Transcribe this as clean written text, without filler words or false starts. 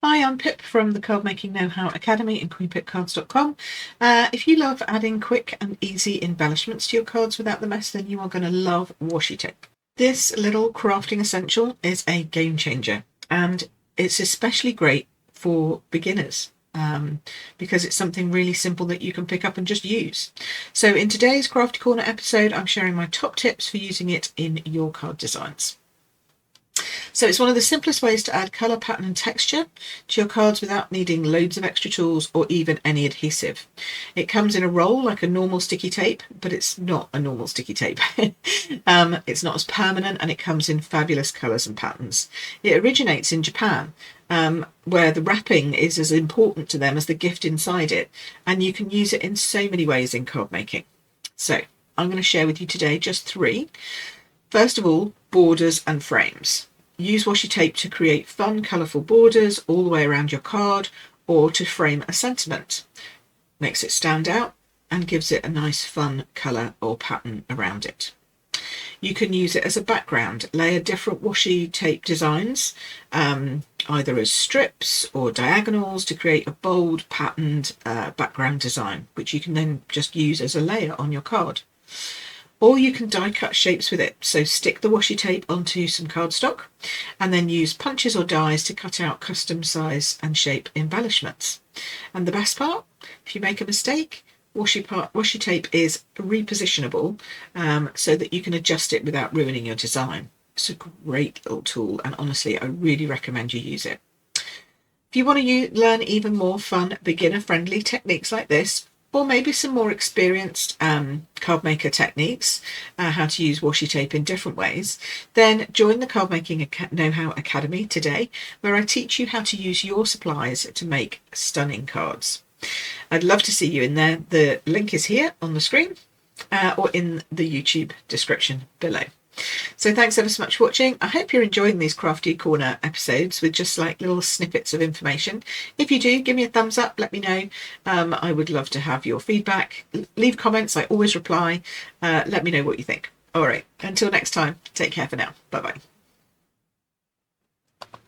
Hi, I'm Pip from the Cardmaking Know-How Academy and queenpipcards.com. If you love adding quick and easy embellishments to your cards without the mess, then you are going to love washi tape. This little crafting essential is a game changer, and it's especially great for beginners because it's something really simple that you can pick up and just use. So in today's Crafty Corner episode, I'm sharing my top tips for using it in your card designs. So it's one of the simplest ways to add colour, pattern and texture to your cards without needing loads of extra tools or even any adhesive. It comes in a roll like a normal sticky tape, but it's not a normal sticky tape. It's not as permanent, and it comes in fabulous colours and patterns. It originates in Japan, where the wrapping is as important to them as the gift inside it, and you can use it in so many ways in card making. So I'm going to share with you today just 3. First of all, borders and frames. Use washi tape to create fun, colourful borders all the way around your card, or to frame a sentiment. Makes it stand out and gives it a nice fun colour or pattern around it. You can use it as a background. Layer different washi tape designs, either as strips or diagonals, to create a bold patterned background design, which you can then just use as a layer on your card. Or you can die cut shapes with it. So stick the washi tape onto some cardstock and then use punches or dies to cut out custom size and shape embellishments. And the best part, if you make a mistake, washi tape is repositionable, so that you can adjust it without ruining your design. It's a great little tool, and honestly, I really recommend you use it. If you want to learn even more fun, beginner-friendly techniques like this, or maybe some more experienced card maker techniques, how to use washi tape in different ways, then join the Card Making Know-How Academy today, where I teach you how to use your supplies to make stunning cards. I'd love to see you in there. The link is here on the screen, or in the YouTube description below. So thanks ever so much for watching. I hope you're enjoying these Crafty Corner episodes with just like little snippets of information. If you do, give me a thumbs up, let me know. I would love to have your feedback. Leave comments, I always reply. Let me know what you think. All right, until next time, take care for now. Bye-bye.